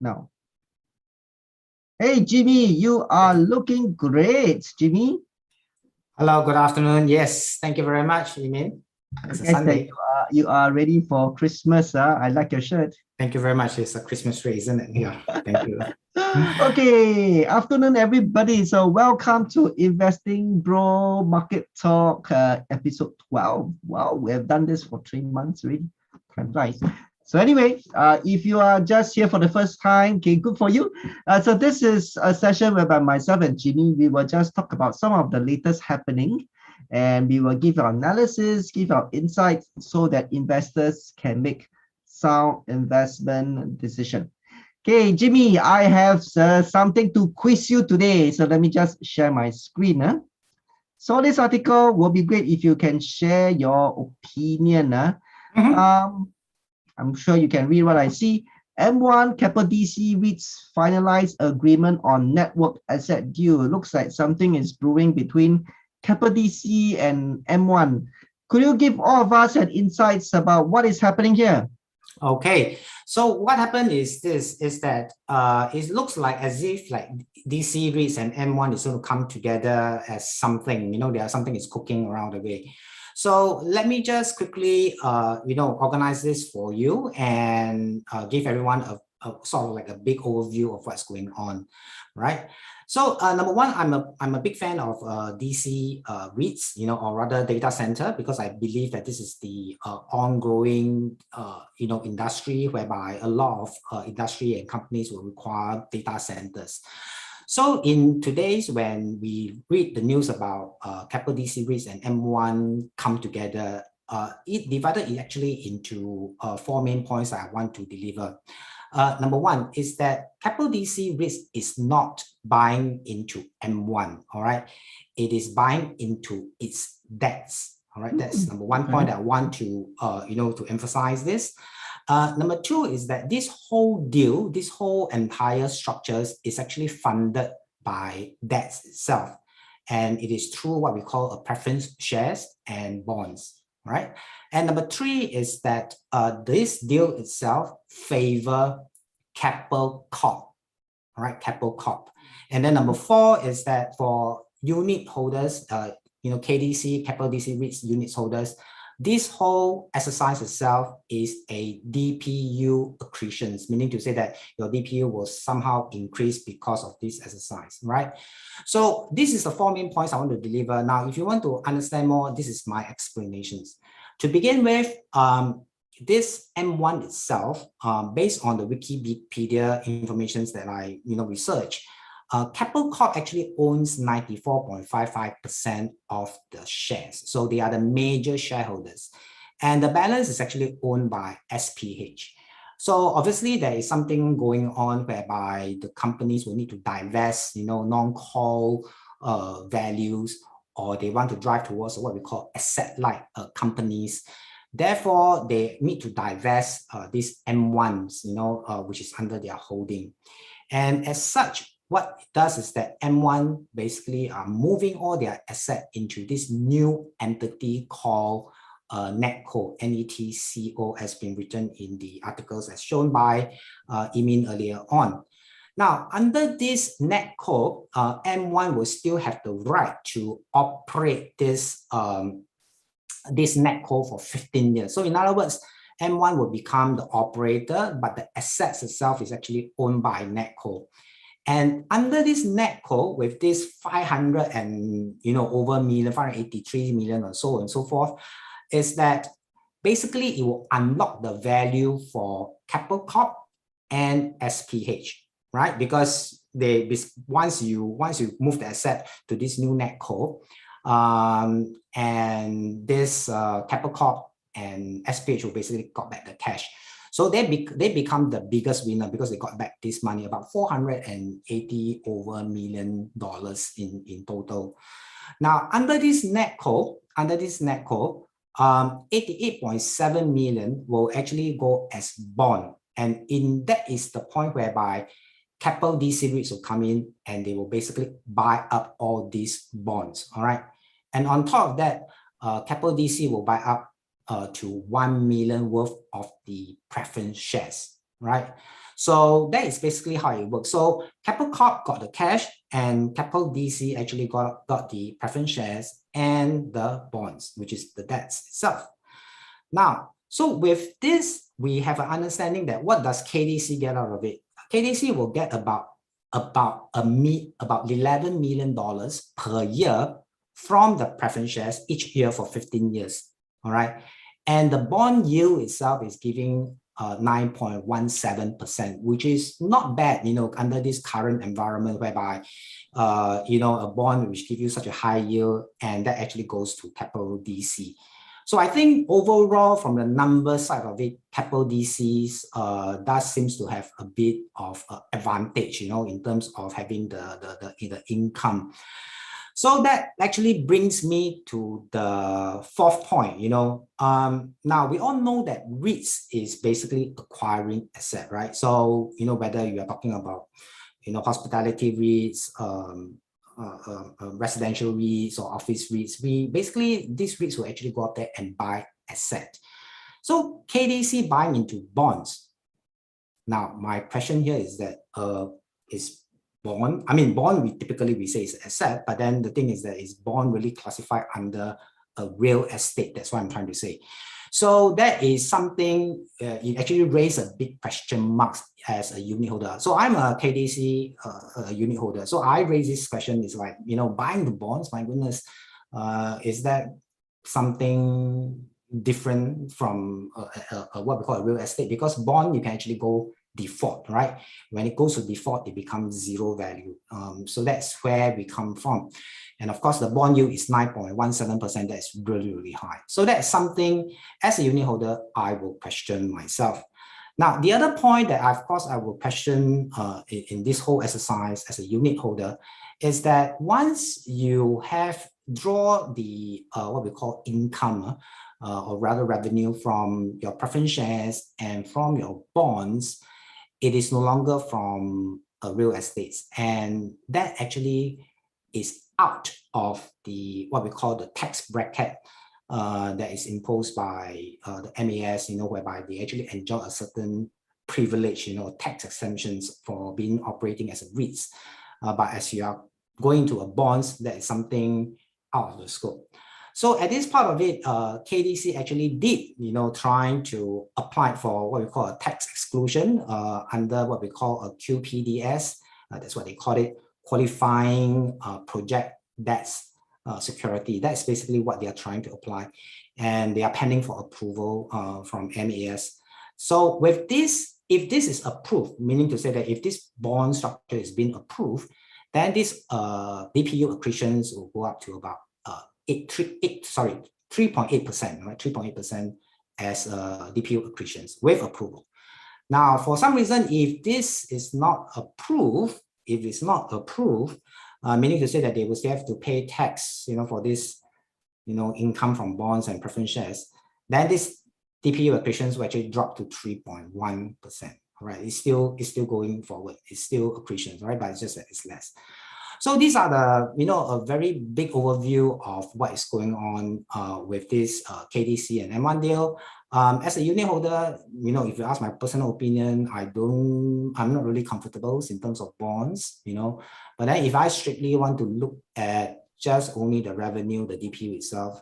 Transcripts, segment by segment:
now. Hey, Jimmy, you are looking great, Jimmy. Hello, good afternoon. Yes, thank you very much, Emin. I It's a guess that Sunday. you are ready for Christmas. I like your shirt. Thank you very much. It's a Christmas tree, isn't it? Yeah, thank you. Okay, afternoon, everybody. So welcome to Investing Bro Market Talk, episode 12. Wow, we have done this for 3 months already. Time flies. So anyway, if you are just here for the first time, okay, good for you. So this is a session whereby myself and Jimmy, we will just talk about some of the latest happening, and we will give our analysis, give our insights so that investors can make sound investment decision. Okay, Jimmy, I have something to quiz you today. So let me just share my screen. So this article will be great if you can share your opinion. I'm sure you can read what I see. M1 Keppel DC REITs finalized agreement on network asset deal. It looks like something is brewing between Keppel DC and M1. Could you give all of us an insights about what is happening here? Okay, so what happened is that it looks like as if like DC REITs and M1 is going to come together as something, there's something is cooking around the way. So let me just quickly, organize this for you and give everyone a sort of like a big overview of what's going on, right? So number one, I'm a big fan of DC REITs, or rather data center, because I believe that this is the ongoing, industry whereby a lot of industry and companies will require data centers. So in today's, when we read the news about Keppel DC REITs and M1 come together, it divided it actually into 4 main points that I want to deliver. Number one is that Keppel DC REITs is not buying into M1, all right? It is buying into its debts, all right? That's number one point I want to, to emphasize this. Number two is that this whole deal, this whole entire structures is actually funded by debts itself. And it is through what we call a preference shares and bonds, right? And number three is that this deal itself favor Keppel Corp, all right, Keppel Corp. And then number four is that for unit holders, KDC, Keppel DC REITs unit holders, this whole exercise itself is a DPU accretion, meaning to say that your DPU will somehow increase because of this exercise, right? So this is the 4 main points I want to deliver. Now, if you want to understand more, this is my explanations. To begin with, this M1 itself, based on the Wikipedia information that I research, Keppel Corp actually owns 94.55% of the shares. So they are the major shareholders. And the balance is actually owned by SPH. So obviously there is something going on whereby the companies will need to divest, non-core values, or they want to drive towards what we call asset-light companies. Therefore, they need to divest these M1s, which is under their holding. And as such, what it does is that M1 basically are moving all their asset into this new entity called Netco, Netco, has been written in the articles as shown by Emin earlier on. Now, under this Netco, M1 will still have the right to operate this Netco for 15 years. So in other words, M1 will become the operator, but the assets itself is actually owned by Netco. And under this Netco, with this 500 and over million, 583 million or so and so forth, is that basically it will unlock the value for Keppel Corp and SPH, right? Because they once you move the asset to this new Netco, and this Keppel Corp and SPH will basically got back the cash. So they become the biggest winner because they got back this money, about $480 over million in total. Now, under this Netco, 88.7 million will actually go as bond. And that is the point whereby Keppel DC REITs will come in and they will basically buy up all these bonds, all right? And on top of that, Keppel DC will buy up to 1 million worth of the preference shares, right? So that is basically how it works. So Keppel Corp got the cash, and Keppel DC actually got the preference shares and the bonds, which is the debts itself. Now, so with this, we have an understanding that what does KDC get out of it? KDC will get about $11 million per year from the preference shares each year for 15 years. All right. And the bond yield itself is giving 9.17%, which is not bad, under this current environment whereby, a bond which gives you such a high yield, and that actually goes to Keppel DC. So I think overall, from the number side of it, Keppel DCs does seems to have a bit of advantage, in terms of having the income. So that actually brings me to the fourth point. Now we all know that REITs is basically acquiring asset, right? So whether you are talking about hospitality REITs, residential REITs or office REITs, these REITs will actually go up there and buy asset. So KDC buying into bonds. Now my question here is that is bond, bond we typically say is asset, but then the thing is that is bond really classified under a real estate? That's what I'm trying to say. So that is something, it actually raised a big question marks as a unit holder. So I'm a KDC unit holder. So I raise this question is like, buying the bonds, my goodness, is that something different from what we call a real estate? Because bond, you can actually go default, right? When it goes to default, it becomes zero value. So that's where we come from. And of course, the bond yield is 9.17%. That's really, really high. So that's something, as a unit holder, I will question myself. Now, the other point that, of course, I will question in this whole exercise as a unit holder is that once you have draw the what we call income, or rather revenue from your preference shares and from your bonds, it is no longer from real estate. And that actually is out of the what we call the tax bracket that is imposed by the MAS, whereby they actually enjoy a certain privilege, tax exemptions for being operating as a REITs. But as you are going to a bonds, that is something out of the scope. So at this part of it, KDC actually did, trying to apply for what we call a tax exclusion under what we call a QPDS. That's what they call it, qualifying project debts security. That's basically what they are trying to apply. And they are pending for approval from MAS. So with this, if this is approved, meaning to say that if this bond structure is being approved, then this DPU accretions will go up to about 3.8%, right? 3.8% as DPU accretions with approval. Now, for some reason, if this is not approved, meaning to say that they will still have to pay tax, for this, income from bonds and preference shares, then this DPU accretions will actually drop to 3.1%. Right? It's still going forward. It's still accretions, right? But it's just that it's less. So these are the, a very big overview of what is going on with this KDC and M1 deal. As a unit holder, if you ask my personal opinion, I'm not really comfortable in terms of bonds, but then if I strictly want to look at just only the revenue, the DPU itself,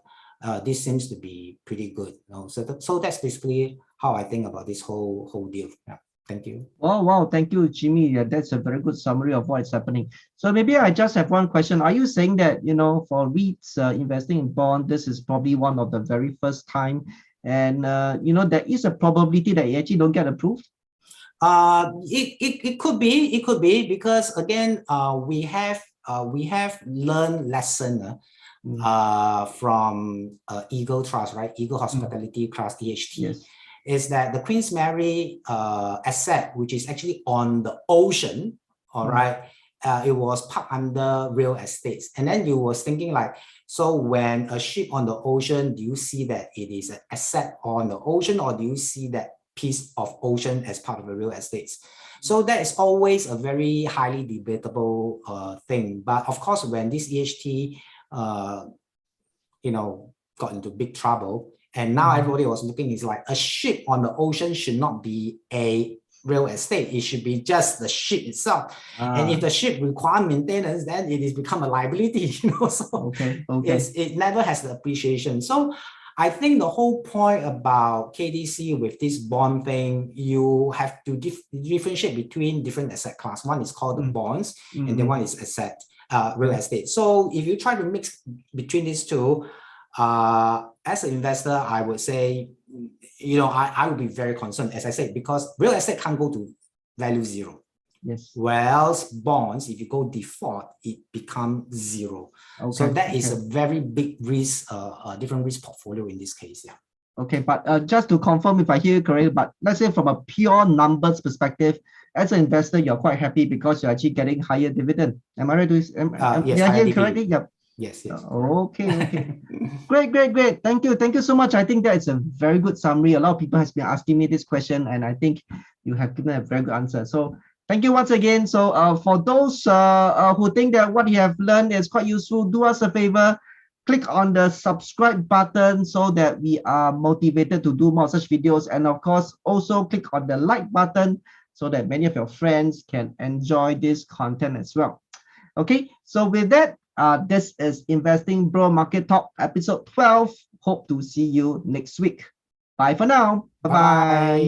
this seems to be pretty good. So that's basically how I think about this whole deal. Yeah. Thank you. Oh, wow. Thank you, Jimmy. Yeah, that's a very good summary of what's happening. So maybe I just have one question. Are you saying that, for REITs investing in bond, this is probably one of the very first time, and, there is a probability that you actually don't get approved? It could be because again, we have learned lesson from Eagle Trust, right? Eagle Hospitality Trust, EHT. Yes. Is that the Queen's Mary asset, which is actually on the ocean, all right, it was parked under real estates. And then you was thinking like, so when a ship on the ocean, do you see that it is an asset on the ocean, or do you see that piece of ocean as part of the real estates? So that is always a very highly debatable thing. But of course, when this EHT, got into big trouble, and now everybody was looking, is like a ship on the ocean should not be a real estate. It should be just the ship itself. And if the ship requires maintenance, then it is become a liability, So it never has the appreciation. So I think the whole point about KDC with this bond thing, you have to differentiate between different asset class. One is called the bonds, and the one is real estate. So if you try to mix between these two, as an investor, I would say, I would be very concerned, as I said, because real estate can't go to value zero. Yes. Whereas bonds, if you go default, it becomes zero. So that is a very big risk, different risk portfolio in this case. Yeah. Okay, but just to confirm if I hear you correctly, but let's say from a pure numbers perspective, as an investor, you're quite happy because you're actually getting higher dividend. Am I right? Yes, did I hear you correctly? Yep. Yes. Okay. Great. Thank you so much. I think that is a very good summary. A lot of people has been asking me this question, and I think you have given a very good answer. So thank you once again. So for those who think that what you have learned is quite useful, do us a favor, click on the subscribe button so that we are motivated to do more such videos. And of course, also click on the like button so that many of your friends can enjoy this content as well. Okay, so with that, this is Investing Bro Market Talk episode 12. Hope to see you next week. Bye for now. Bye-bye.